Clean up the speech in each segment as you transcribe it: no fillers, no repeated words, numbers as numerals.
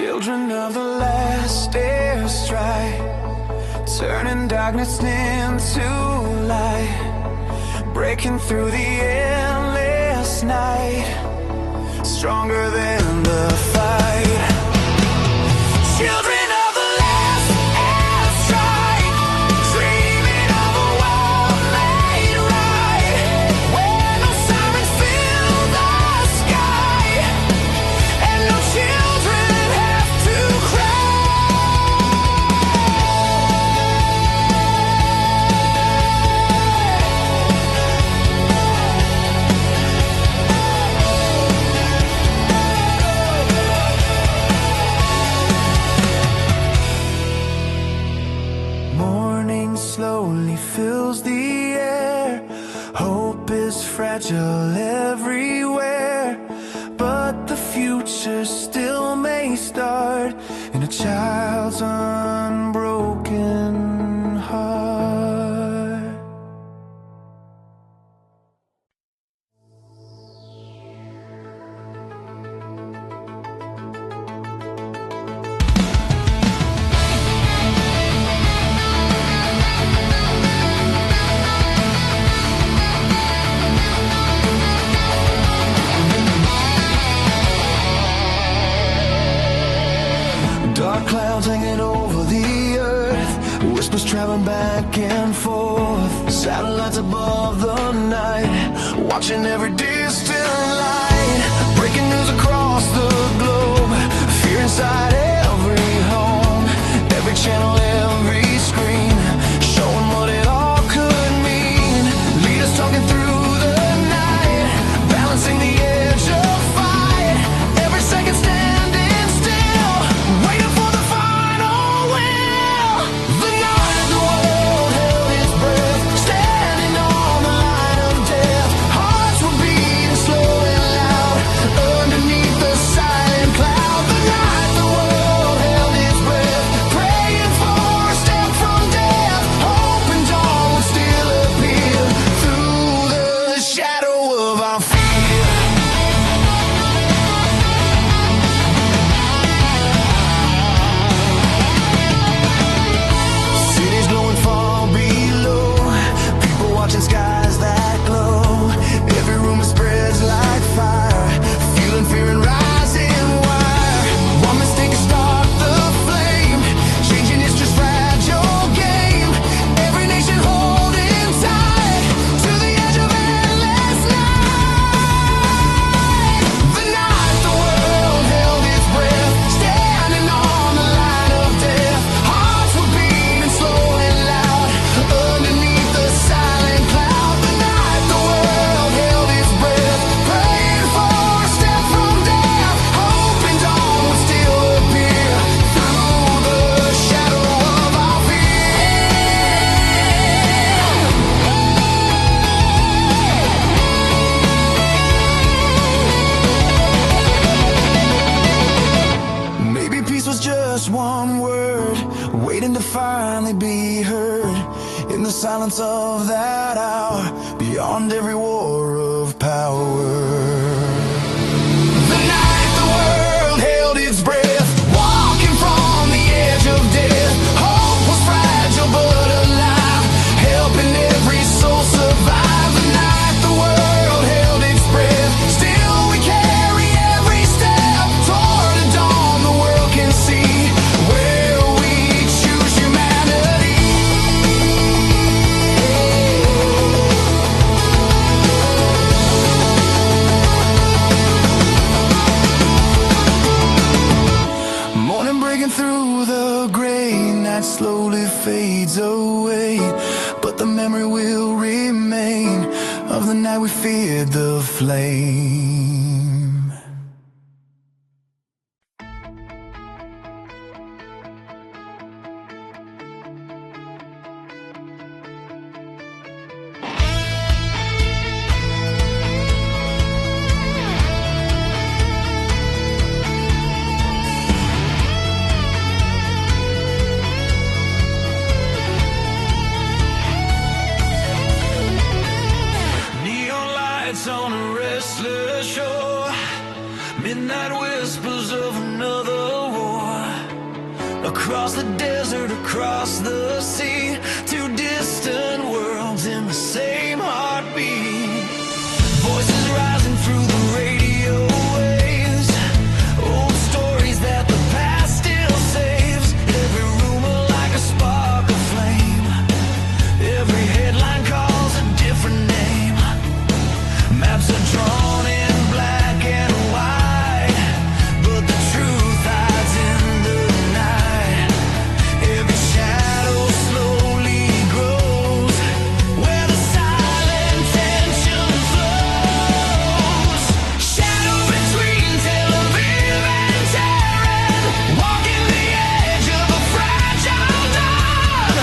Children of the last airstrike, turning darkness into light, breaking through the endless night, stronger than the fight. Children of the last airstrike, dreaming of a world made right, where no sirens fill the sky, and no children have to cry. Morning slowly fills the air. Hope is fragile everywhere, but the future still may start in a child's unbroken heart. Dark clouds hanging over the earth, whispers traveling back and forth, satellites above the night, watching every distant light, breaking news across the globe, fear inside every home, every channel, every screen, showing what it all could mean. Leaders talking through the night, balancing the edge of fight, every second standing still, waiting for the final will. The night the world held its breath, standing on the line of death, hearts were beating slow and loud, underneath the silent cloud. The night the world held its breath, praying for a step from death, hoping dawn would still appear through the shadow of our fear. Cities glowing far below, people watching skies that glow, every rumor spreads like fire, feeling fear and rising wire. One mistake can start the flame, changing history's fragile game, every nation holding tight to the edge of endless night. The night the world held its breath, standing on the line of death, hearts were beating slow and loud, underneath the silent cloud. The night the world held its breath, praying for a step from death, hoping dawn would still appear through the shadow of our fear. Maybe peace was just one word, waiting to finally be heard in the silence of that hour, beyond every war of power. The night the world held its breath, walking from the edge of death, hope was fragile but alive, helping every soul survive. The night the world held its breath, still we carry every step toward a dawn the world can see, where we choose humanity. Morning breaking through the gray, night slowly fades away, but the memory will remain of the night we feared the flame. Neon lights on a restless shore, across the desert, across the sea, two distant worlds in the same heartbeat. Voices rising through the radio waves, old stories that the past still saves. Every rumor like a spark of flame, every headline calls a different name. Maps are drawn in black and white, but the truth hides in the night. Every shadow slowly grows where the silent tension flows. Shadow between Tel Aviv and Tehran, walking the edge of a fragile dawn.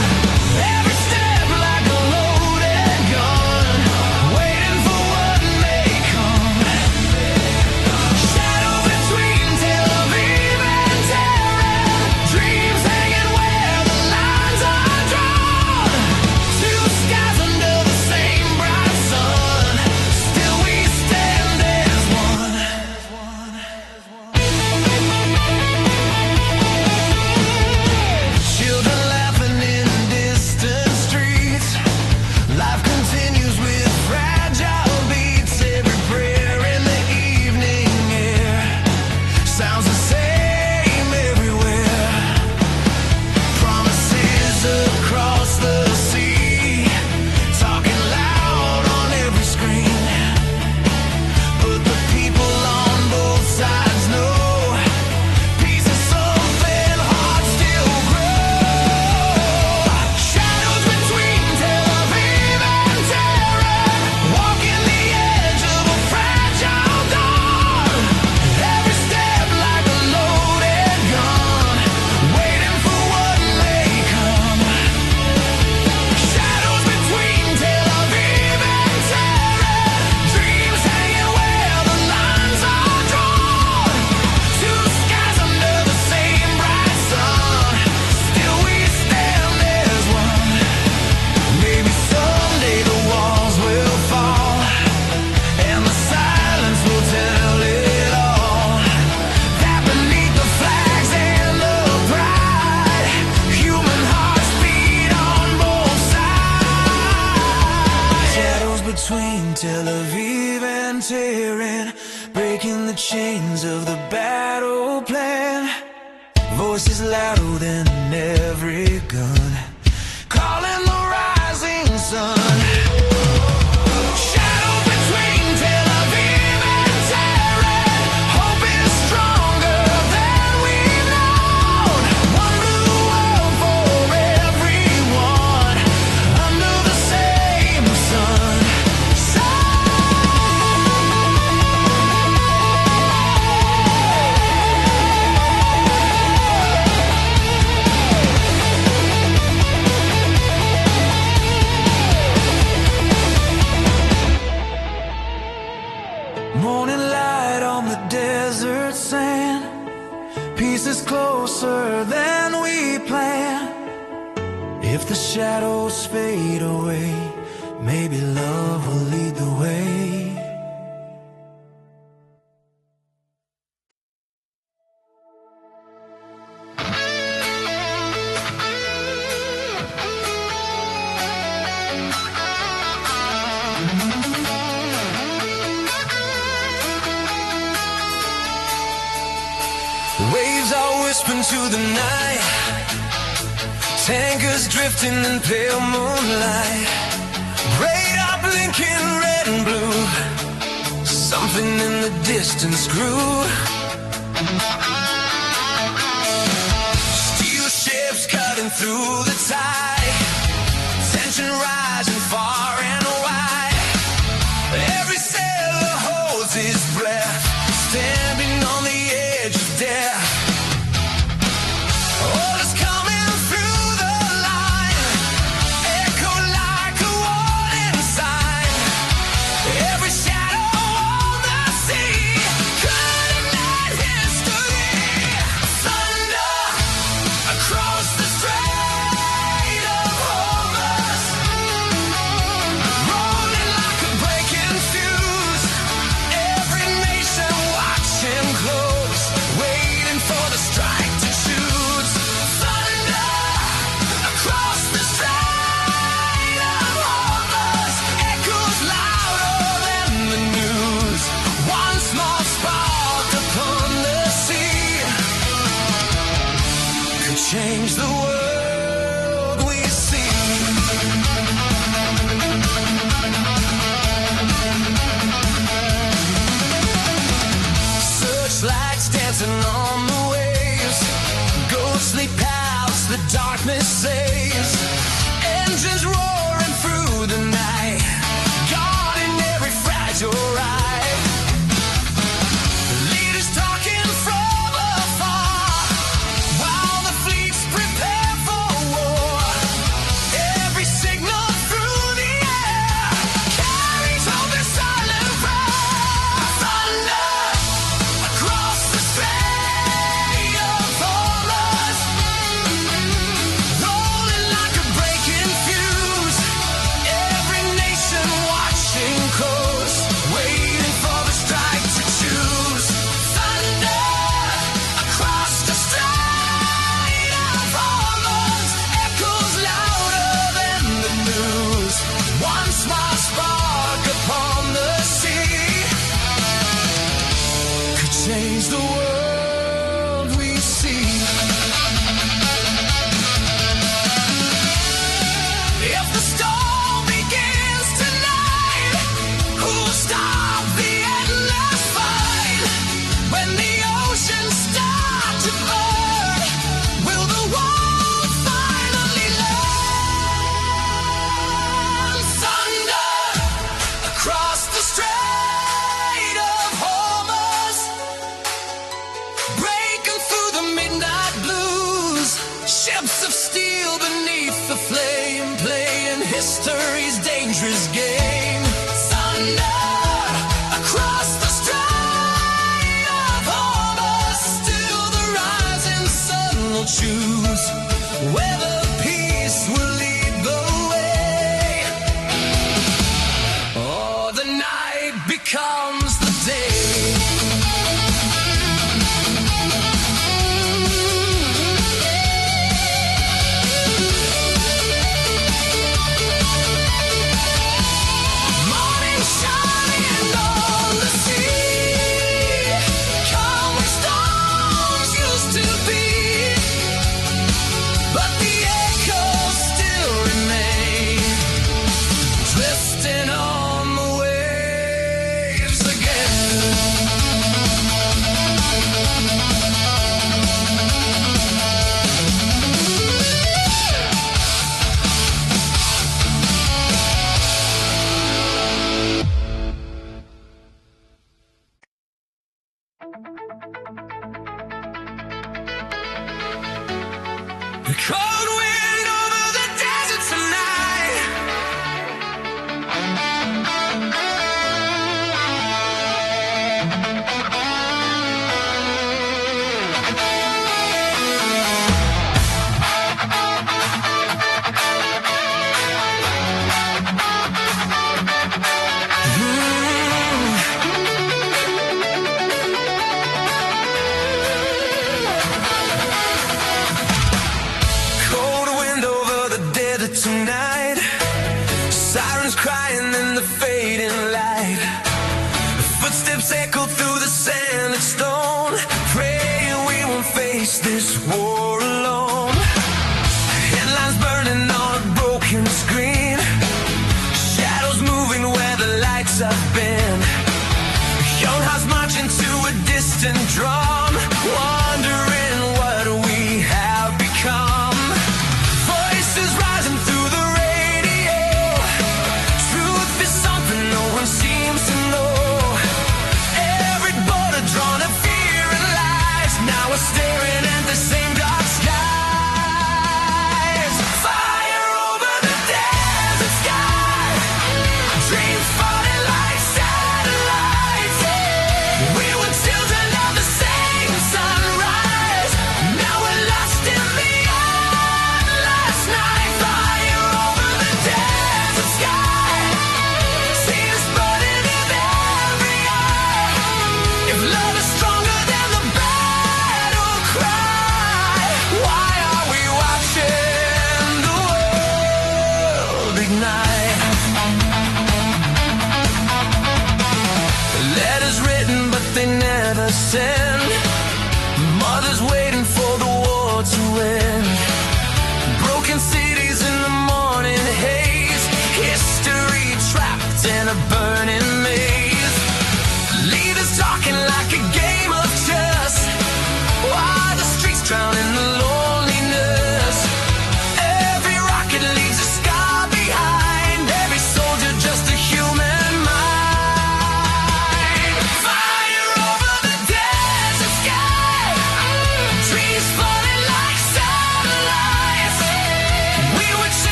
Every step like a loaded gun, waiting for what may come. Shadow between Tel Aviv and Tehran, dreams hanging where the lines are drawn. Two skies under the same bright sun, still we stand as one. Children laughing in distant streets, life continues with fragile beats. Every prayer in the evening air sounds the same everywhere. Promises across the sea, talking loud on every screen. But the people on both sides know peace is something hearts still grow. Shadows between Tel Aviv and Tehran, walking the edge of a fragile dawn. Every step like a loaded gun, waiting for what may come. Shadows between Tel Aviv and Tehran, dreams hanging where the lines are drawn. Two skies under the same bright sun, still we stand as one. Maybe someday the walls will fall, and the silence will tell it all. That beneath the flags and the pride, human hearts beat on both sides. Shadows between Tel Aviv and Tehran, breaking the chains of the battle plan. Voices louder than every gun, calling the rising sun. Shadow between Tel Aviv and Tehran, hope is stronger than we've known. One blue world for everyone, under the same sun. Morning light on the desert sand, peace is closer than we planned. If the shadows fade away, maybe love will lead the way. Waves are whispering to the night, tankers drifting in pale moonlight. Radar blinking red and blue, something in the distance grew. Steel ships cutting through the tide, tension rising far and wide. Every sailor holds his breath, standing on the edge of death. Orders coming through the line, echo like a warning sign. Every shadow on the sea could ignite history. change the world we see. Searchlights dancing on the waves, ghostly paths the darkness saves, engines roaring through the night, guarding every fragile ride. Leaders talking from afar, while the fleets prepare for war. Every signal through the air carries home their silent prayer. Thunder across the Strait of Hormuz, rolling like a breaking fuse. Every nation watching close, waiting for the strike to choose. Thunder across the Strait of Hormuz echoes louder than the news. One small spark upon the sea could change the world we see. If the storm begins tonight, who'll stop the endless fight? When the oceans start to burn, will the world finally learn? Thunder across the Strait of Hormuz, breaking through the midnight blues. Ships of steel beneath the flame, playing history's dangerous game. Thunder across the Strait of Hormuz, still the rising sun will choose whether peace will lead the way, or the night becomes the day. Morning shining on the sea, calm where storms used to be, but the echoes still remain, twisting on the waves again. The cold wind over the desert tonight, cold wind over the desert tonight, sirens crying in the fading light, footsteps echo through the sand and stone, praying we won't face this war alone. Headlines burning on a broken screen, shadows moving where the lights have been, young hearts marching to a distant drum, wondering what we have become. Voices rising through the radio, truth is something no one seems to know. Every border drawn of fear and lies, now we're staring at the same dark skies. Fire over the desert sky, dreams falling like satellites. We were children of the same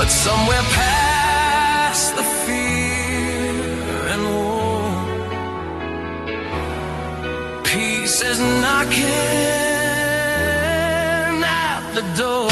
But somewhere past the fear and war, peace is knocking at the door.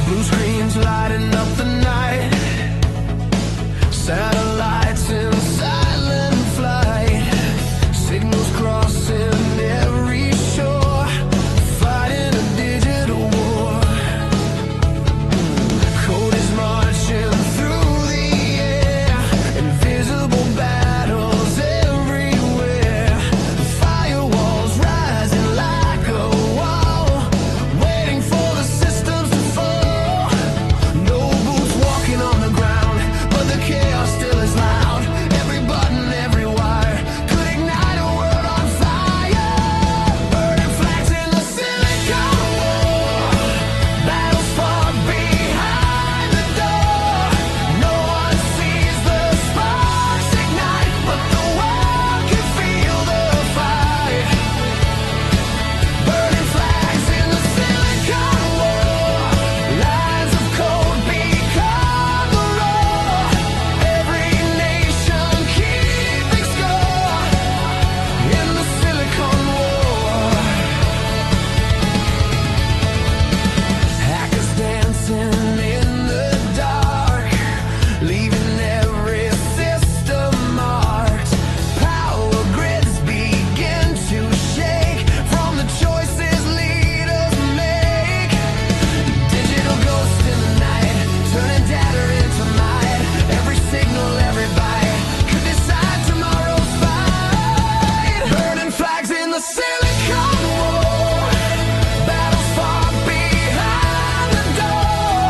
Blue screens lighting up the night, satellites in silent flight, signals crossing every shore, fighting a digital war. Code is marching through the air, invisible battles everywhere, firewalls rising like a wall, waiting for the systems to fall. No boots walking on the ground, but the chaos still is loud. Every button, every wire could ignite a world on fire. Burning flags in the Silicon War, battles fought behind the door. No one sees the sparks ignite, but the world can feel the fight. Burning flags in the Silicon War, lines of code become the roar. Every nation keeping score in the Silicon War. Hackers dancing in the dark, leaving every system marked. Power grids begin to shake from the choices leaders make. Digital ghost in the night, turning data into might. Every signal, every byte could decide tomorrow's fight. Burning flags in the Silicon War, battles fought behind the door.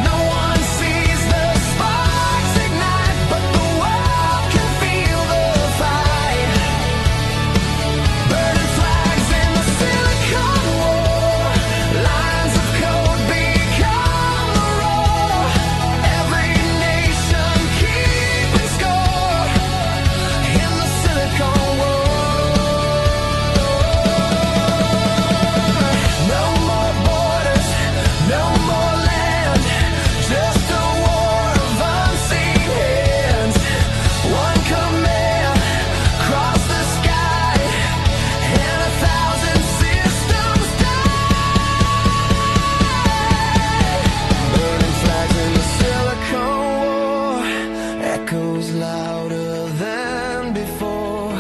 No one sees the sparks ignite, but the world can feel the fight. Burning flags in the Silicon War, lines of code become the roar. Every nation keeping score in the Silicon War. No more borders, no more land, just a war of unseen hands. One command across the sky, and 1,000 systems die. Burning flags in the Silicon War, echoes louder than before.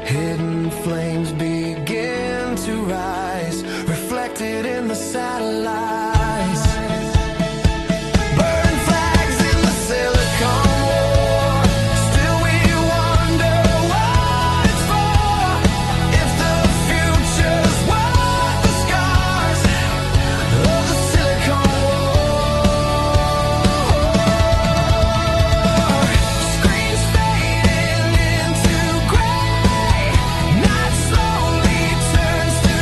Hidden flames begin to rise, reflected in the satellites. Burning flags in the Silicon War, still we wonder what it's for. If the future's worth the scars of the Silicon War. Screens fading into gray, night slowly turns to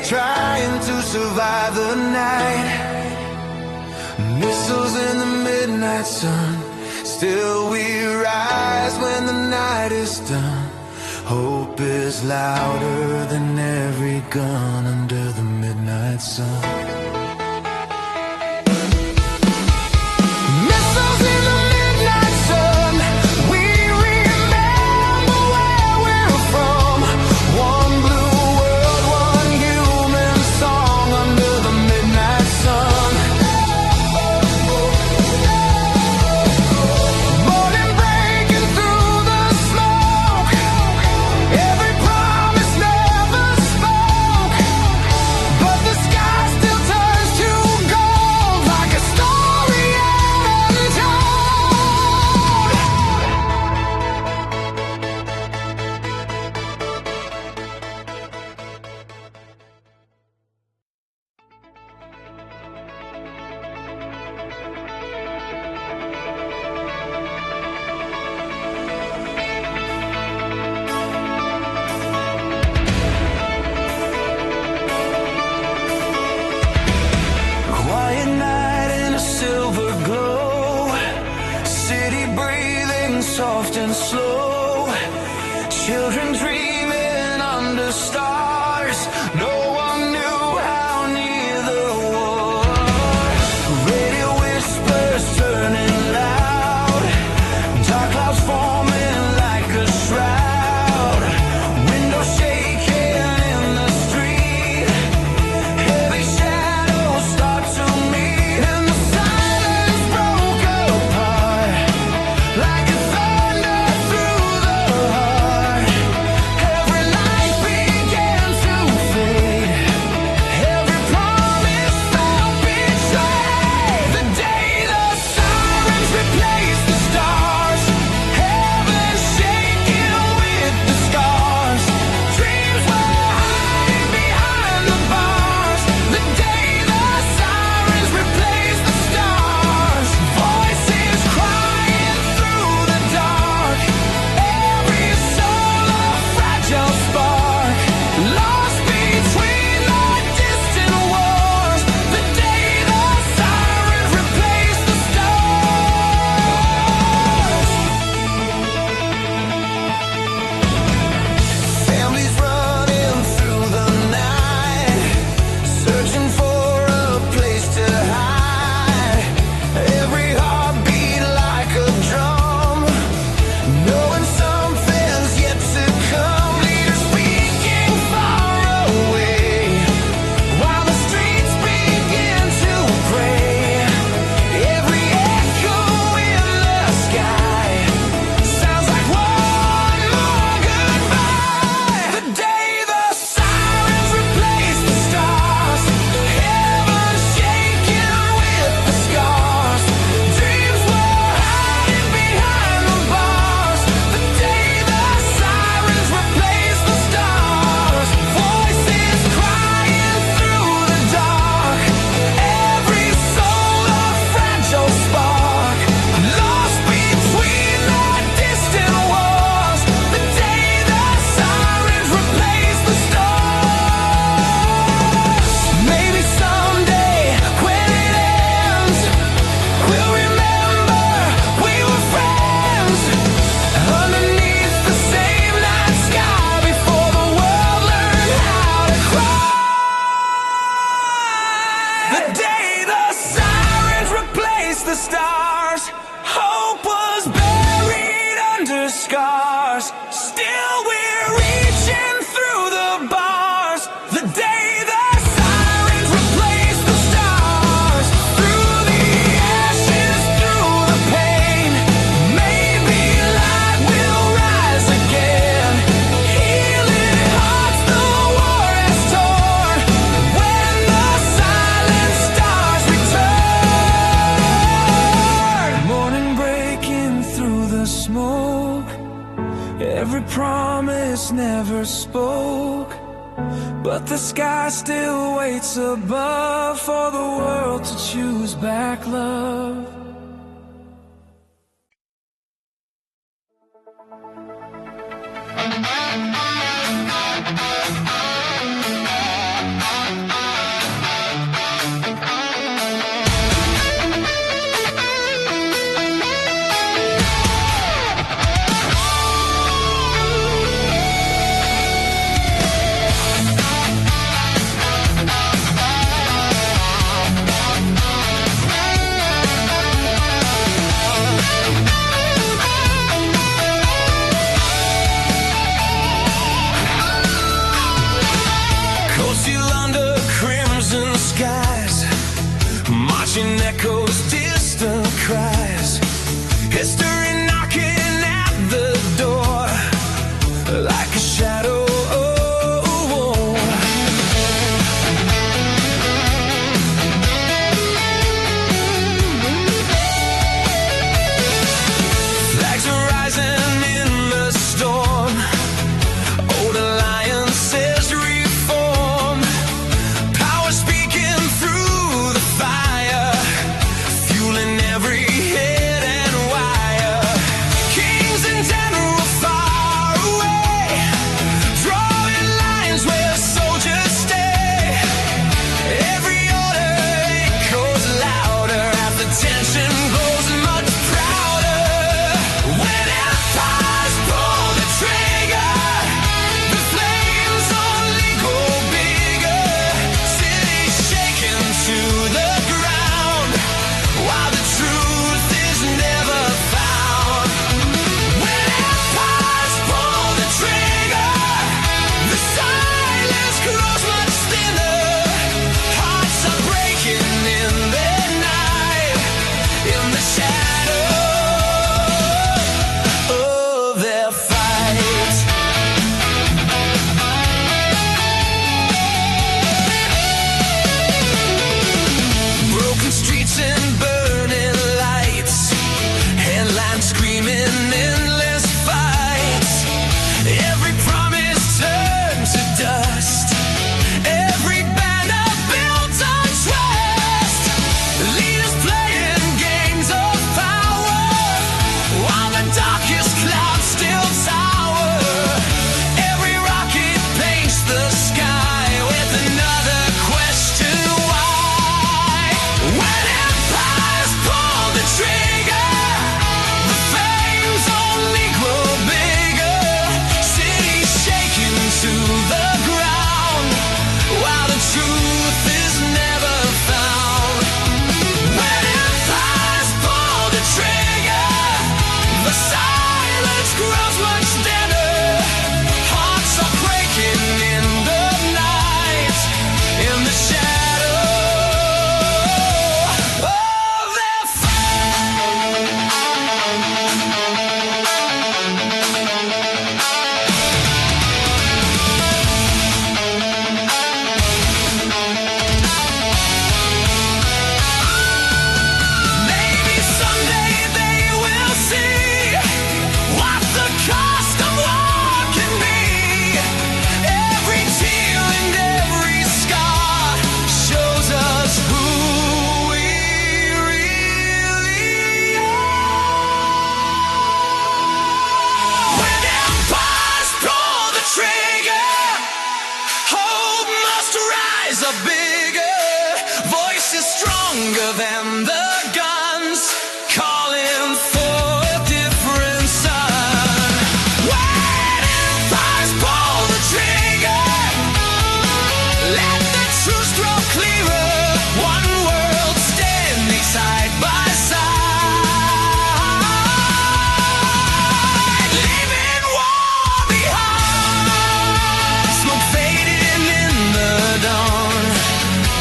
trying to survive the night. Missiles in the midnight sun, still we rise when the night is done. Hope is louder than every gun under the midnight sun. Missiles in the midnight sun, we remember where we're from. One blue world, one human song under the midnight sun. Morning breaking through the smoke, every promise never spoke, but the sky still turns to gold like a story untold. Quiet night in a silver glow, city breathing soft and slow, children dreaming under stars. No one knew how near the war. Radio whispers turning loud, dark clouds forming like a shroud, windows shaking in the street, heavy shadows start to meet, and the silence broke apart like a thunder through the heart. Every light began to fade, every promise felt betrayed. The day the sirens replaced the stars, heaven shaking with the scars, dreams were hiding behind the bars. The day the sirens replaced the stars, voices crying through the dark, every soul a fragile spark, lost between the distant wars. The day the sirens replaced the stars. Families running through the night, searching for a place to hide. Every heartbeat like a drum, knowing something's yet to come. Leaders speaking far away, while the streets begin to pray. Every echo in the sky sounds like one more goodbye. The day the sirens replaced the stars, heaven shaking with the scars, dreams were hiding behind the bars. The day the sirens replaced the stars, voices crying through the dark, every soul a fragile spark, lost between the distant wars. The day the sirens replaced the stars. Maybe someday when it ends, we'll remember we were friends underneath the same night sky before the world learned how to cry. The day the sirens replaced the stars, hope was buried under scars. Still we're reaching through the bars. The day the sirens replaced the stars, through the ashes, through the pain, maybe light will rise again. Healing hearts the war has torn, when the silent stars return. Morning breaking through the smoke, every promise never spoke, but the sky still waits above for the world to choose back love. under crimson skies, marching echoes, distant cries, history knocking at the door like a shadow.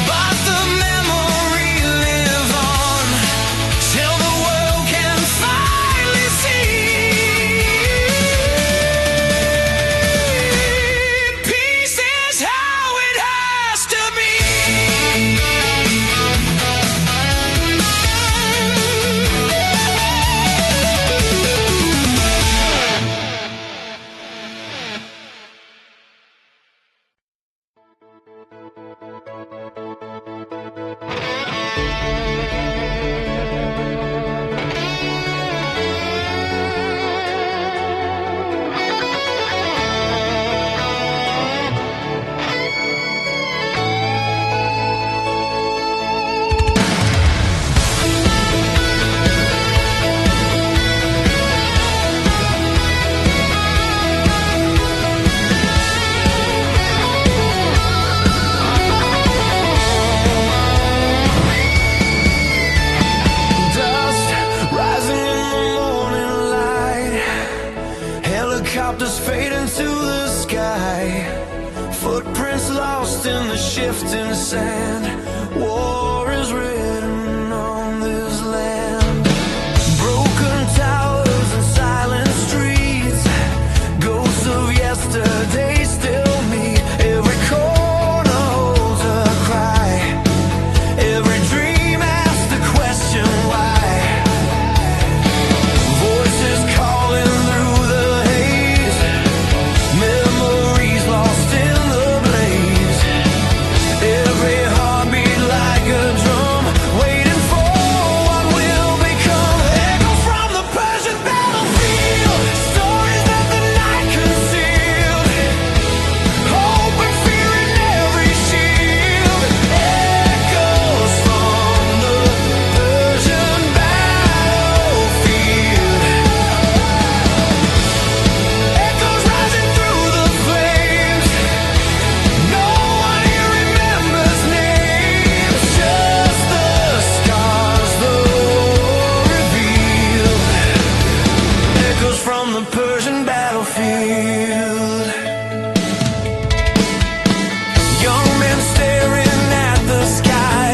But the memory live on. shifting sand. War is written on this land. Broken towers and silent streets, ghosts of yesterday still meet. Every corner holds a cry, every dream asks the question why. Voices calling through the haze, memories lost in the blaze. Every heartbeat like a drum, waiting for what will become. Echoes from the Persian battlefield, stories that the night concealed. Hope and fear in every shield. Echoes from the Persian battlefield. Echoes rising through the flames. No one here remembers names, just the scars the war revealed. Echoes from the Persian battlefield. Young men staring at the sky,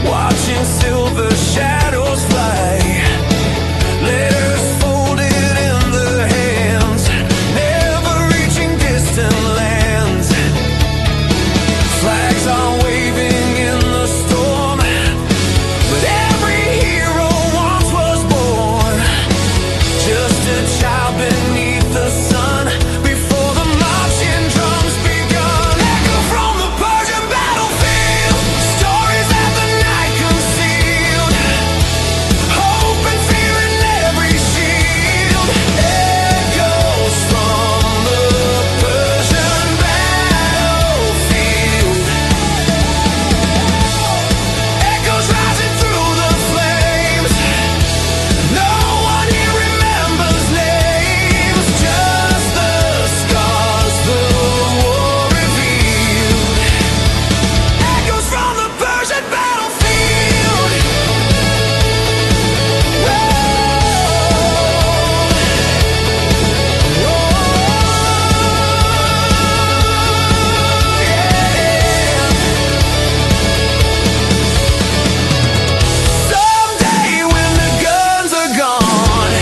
watching silver shadows fly. Letters folded in their hands, never reaching distant lands. Flags are waving in the storm, but every hero once was born. Just a child beneath the sun, before the marching drums begun. Echo from the Persian battlefield, stories that the night concealed. Hope and fear in every shield. Echoes from the Persian battlefield. Echoes rising through the flames. No one here remembers names, just the scars the war revealed. Echoes from the Persian battlefield. Someday when the guns are gone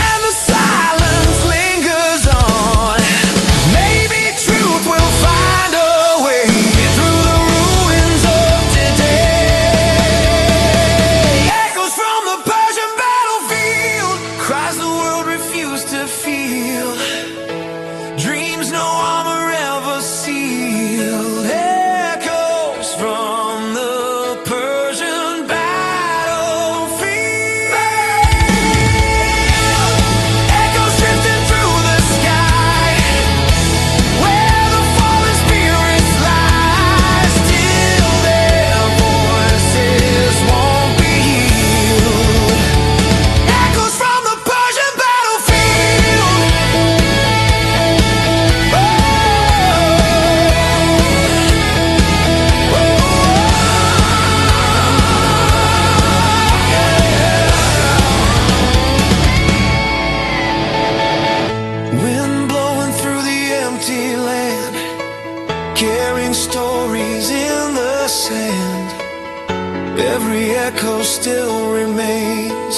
and the silence lingers on, maybe truth will find a way through the ruins of today. Echoes from the Persian battlefield, cries the world refused to feel, dreams no armor ever sealed. Echoes from the Persian battlefield. Echoes drifting through the sky, where the fallen spirits lie. Still their voices won't be healed. Echoes from the Persian battlefield. Wind blowing through the empty land, carrying stories in the sand. Every echo still remains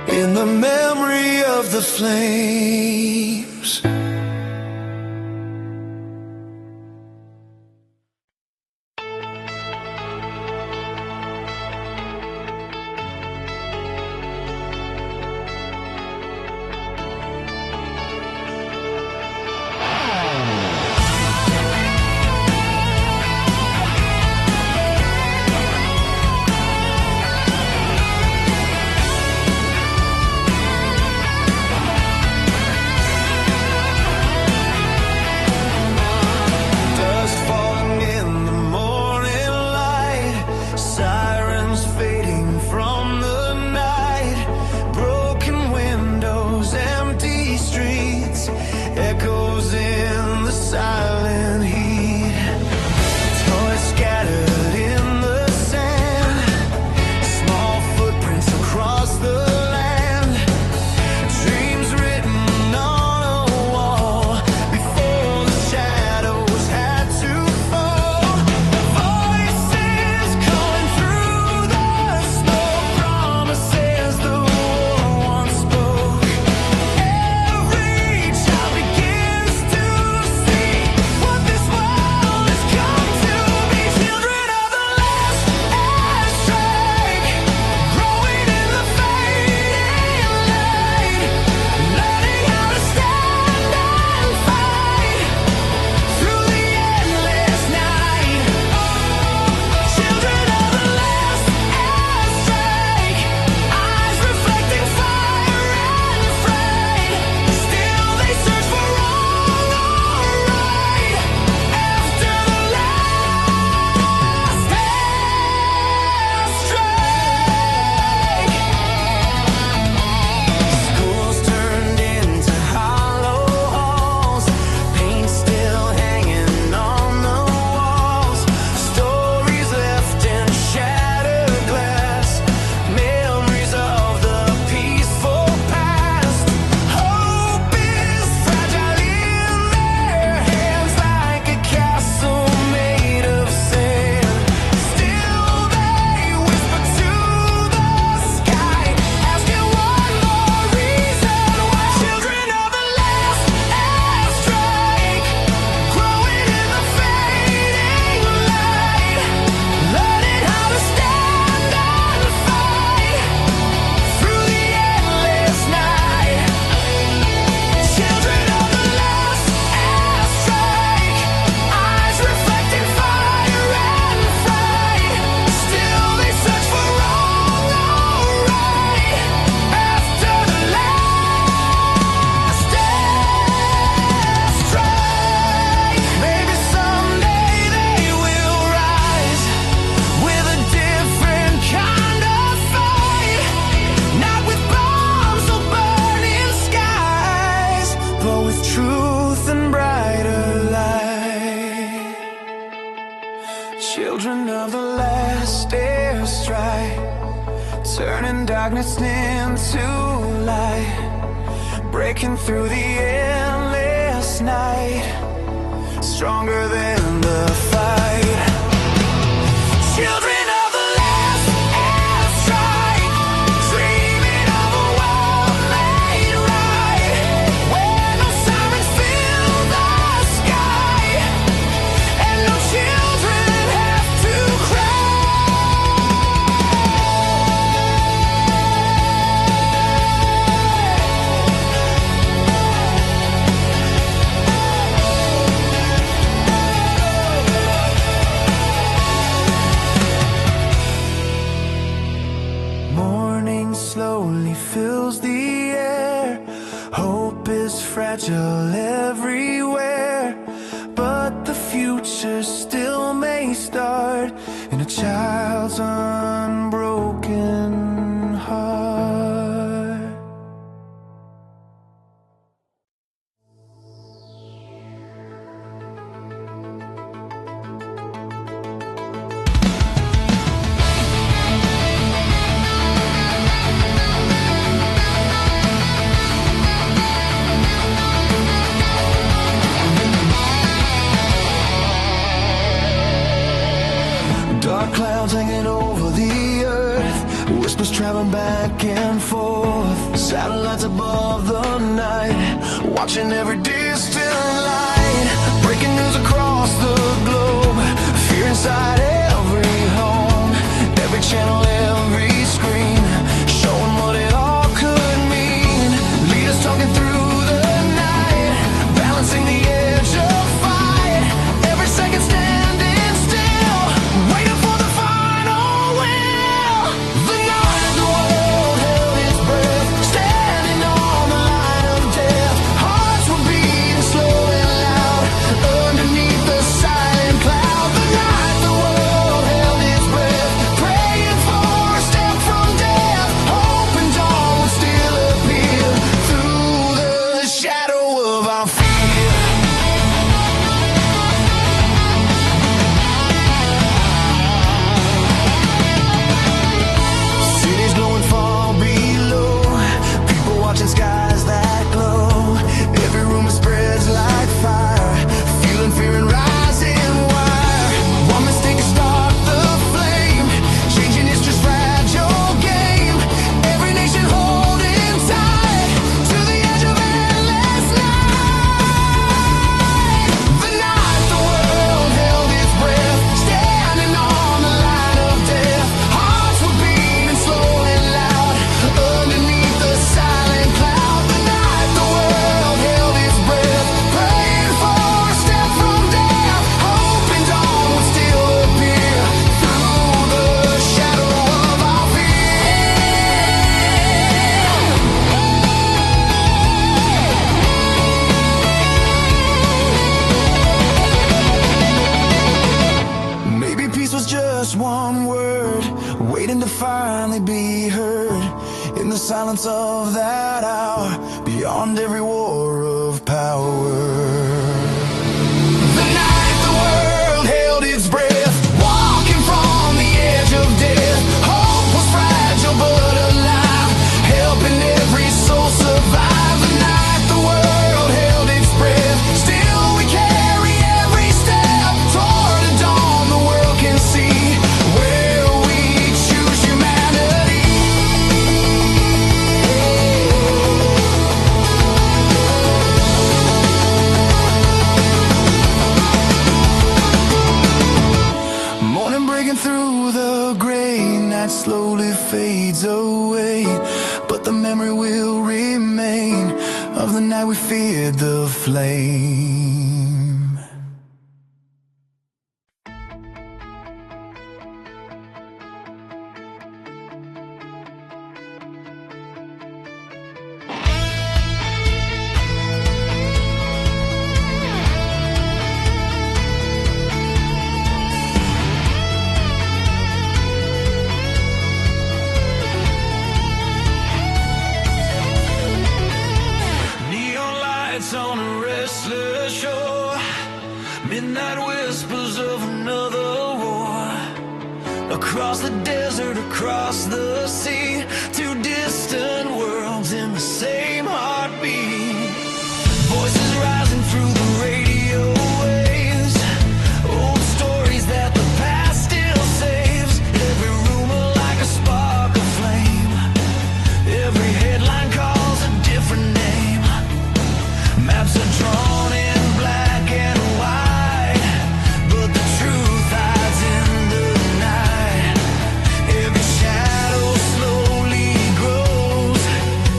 in the memory of the flames. Children of the last airstrike, turning darkness into light, breaking through the endless night, stronger than the fight. Children of the last airstrike, dreaming of a world made right, where no sirens fill the sky, and no children have to cry. Morning slowly fills the air, hope is fragile everywhere, but the future still may start in a child's unbroken heart. Dark clouds hanging over the earth, whispers traveling back and forth, satellites above the night, watching every distant light, breaking news across the globe, fear inside every home, every channel, every screen, showing what it all could mean. Leaders talking through the night, balancing the edge of fight, every second standing still, waiting for the final will. The night the world held its breath, standing on the line of death, hearts were beating slow and loud, underneath the silent cloud. The night the world held its breath, praying for a step from death, hoping dawn would still appear through the shadow of our fear. Cities glowing far below, people watching skies that glow, every rumor spreads like fire, feeling fear and rising wire. One mistake to start the flame, changing history's fragile game, every nation holding tight to the edge of endless night. The night the world held its breath, standing on the line of death, hearts were beating slow and loud, underneath the silent cloud. The night the world held its breath, praying for a step from death, hoping dawn would still appear through the shadow of our fear. Maybe peace was just one word, waiting to finally be heard in the silence of that hour, beyond every war of power. The night the world held its breath, walking from the edge of death, hope was fragile but alive, helping every soul survive. The night the world held its breath, still we carry every step toward a dawn the world can see, where we choose humanity. Morning breaking through the gray, night slowly fades away, but the memory will remain of the night we feared the flame. Neon lights on a restless shore, midnight whispers of another war. across the desert, across the sea, two distant worlds in the same heartbeat. Voices rising through the radio waves, old stories that the past still saves. Every rumor like a spark of flame, every headline calls a different name. Maps are drawn in black and white, but the truth hides in the night. Every shadow slowly grows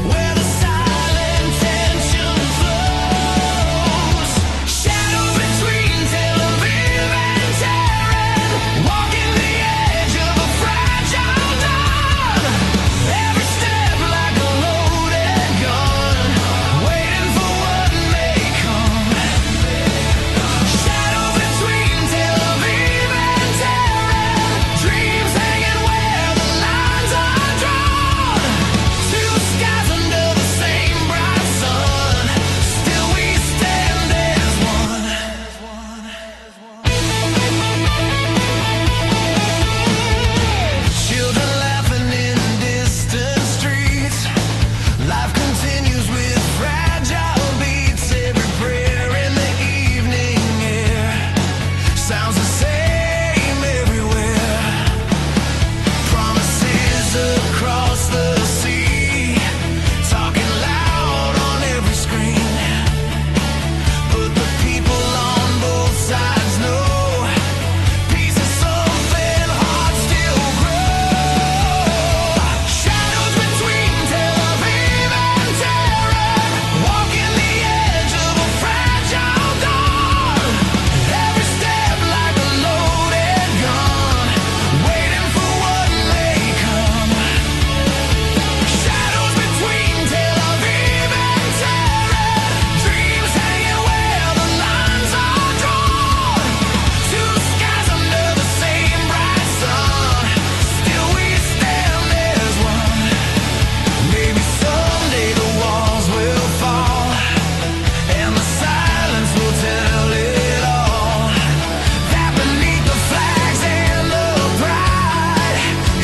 where the silent tension flows. Shadow between Tel Aviv and Tehran, walking the edge of a fragile dawn. Every step like a loaded gun, waiting for what may come. Shadow between Tel Aviv and Tehran, dreams hanging where the lines are drawn. Two skies under the same bright sun, still we stand as one. Children laughing in distant streets, life continues with fragile beats. Every prayer in the evening air sounds the same everywhere. Promises across the sea, talking loud on every screen. But the people on both sides know pieces something hearts still grow. Shadows between Tel Aviv and Tehran, walking the edge of a fragile dawn. Every step like a loaded gun, waiting for what may come. Shadows between Tel Aviv and Tehran, dreams hanging where the lines are drawn. Two skies under the same bright sun, still we stand as one. Maybe someday the walls will fall, and the silence will tell it all. That beneath the flags and the pride,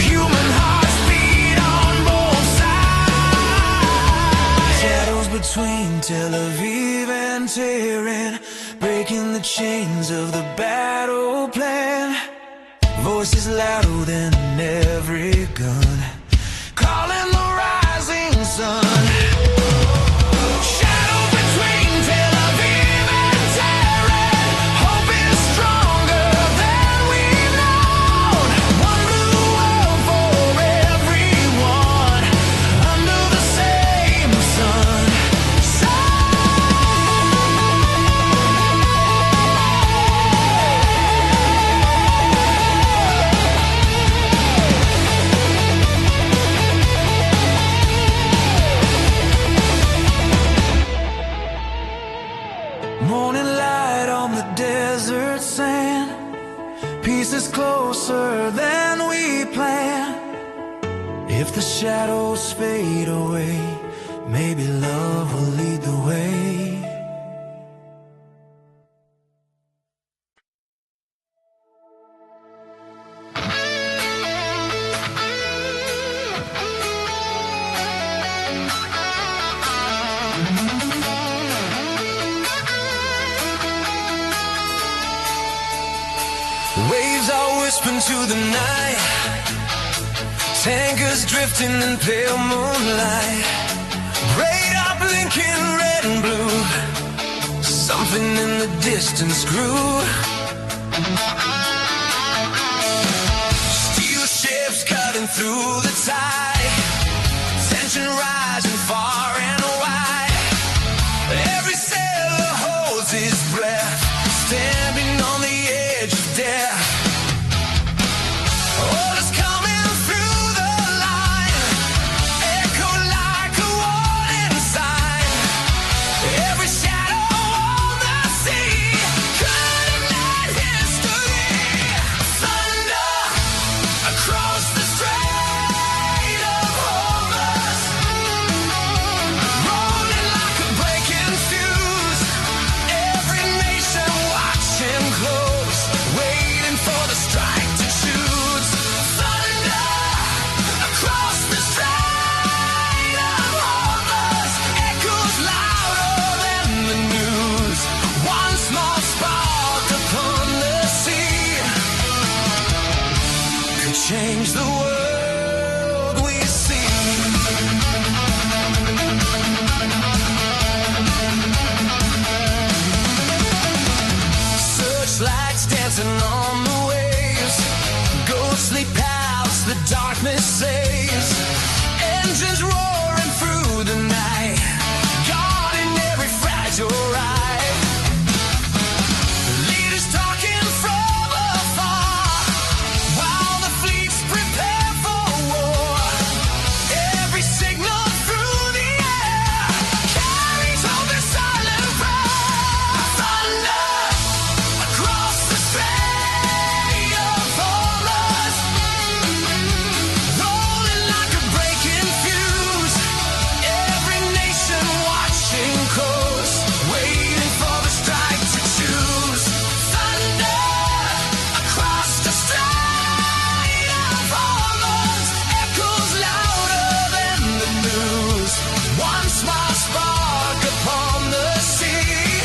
human hearts beat on both sides. Shadows between Tel Aviv and Tehran, breaking the chains of the battle plan. Voices louder than every gun, calling the rising sun. Shadow between Tel Aviv and Tehran, hope is stronger than we've known. One blue world for everyone, under the same sun. Morning light on the desert sand, pieces closer than we planned. If the shadows fade away, maybe love will lead the way. Waves are whispering to the night, tankers drifting in pale moonlight. Radar blinking red and blue, something in the distance grew. Steel ships cutting through the tide, tension rising far and wide. Every sailor holds his breath, standing on the edge of death. Orders coming through the line, echo like a warning sign. Every shadow on the sea, cutting that history. Thunder across the Strait of Hormuz. dancing on the waves. Ghostly paths the darkness saves. Engines roaring through the night, guarding every fragile ride. Leaders talking from afar, while the fleets prepare for war. Every signal through the air carries on their silent prayer. Thunder across the Strait of Hormuz, rolling like a breaking fuse. Every nation watching close, waiting for the strike to choose. Thunder across the Strait of Hormuz echoes louder than the news. One small spark upon the sea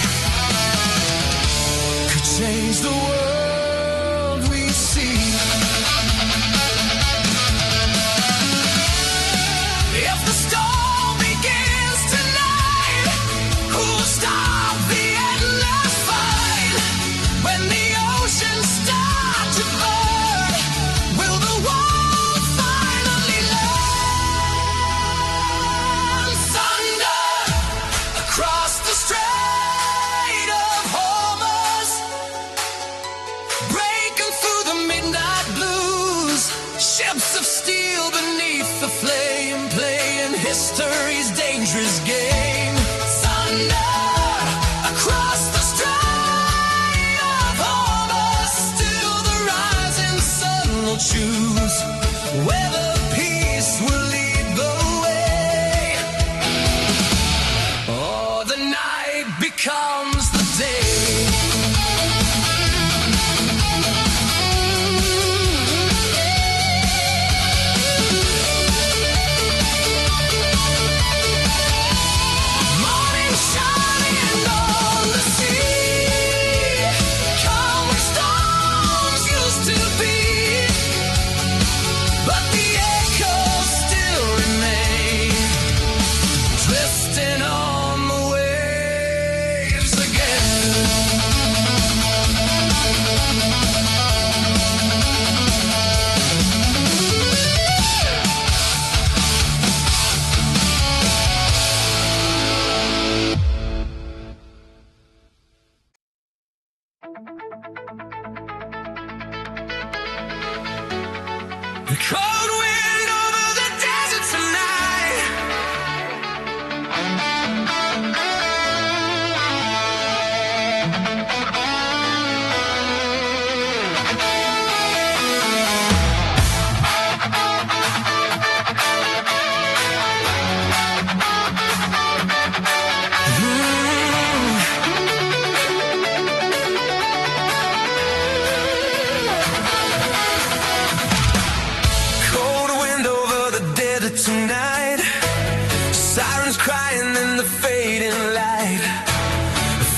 could change the world we see. If the storm begins tonight, who'll stop the endless fight? When the oceans start to burn, will the world finally learn? Thunder across the Strait of Hormuz, breaking through the midnight blues. Ships of steel beneath the flame, playing history's dangerous game. Thunder across the Strait of Hormuz, still the rising sun will choose whether peace will lead the way, or the night becomes the day. Morning shining on the sea, calm where storms used to be, but the echoes still remain, drifting on the waves again. The cold wind over the desert tonight. Cold wind over the desert tonight. Sirens crying in the fading light.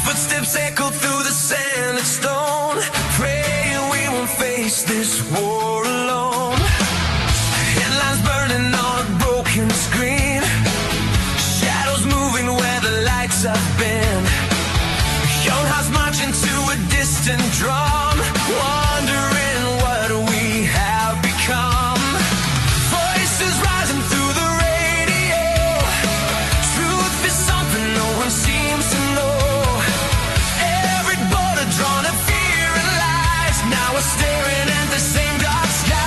Footsteps echo through the sand and stone, praying we won't face this war alone. Headlines burning on a broken screen, shadows moving where the lights have been. Young hearts marching to a distant drum, wondering what we have become. Voices rising through the radio, truth is something no one seems to know. Every border drawn of fear and lies, now we're staring at the same dark skies.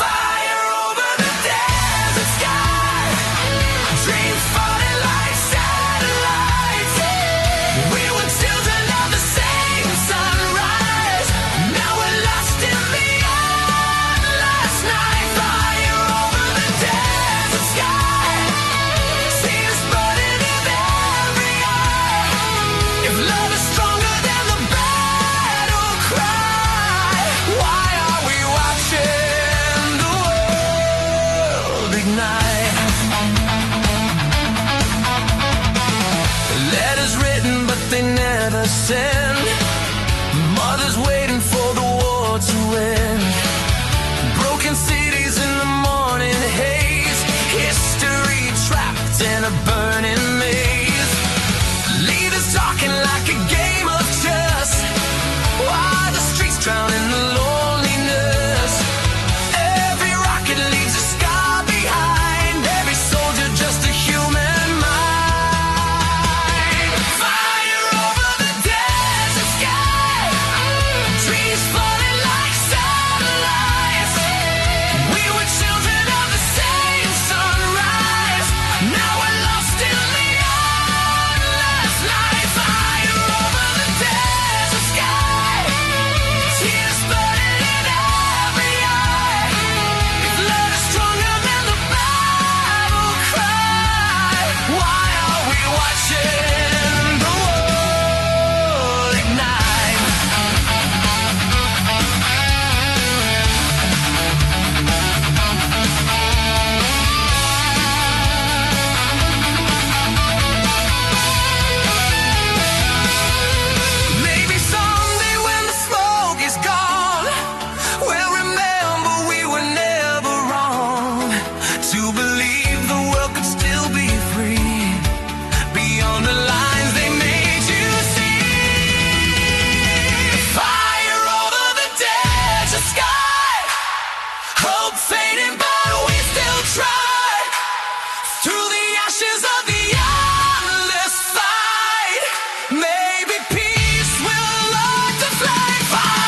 Fire over the desert sky, dreams falling like satellites. We were children of the same sunrise, now we're lost in the endless night. Fire over the desert sky, see us burning in every eye. If love is stronger than the battle cry, fire.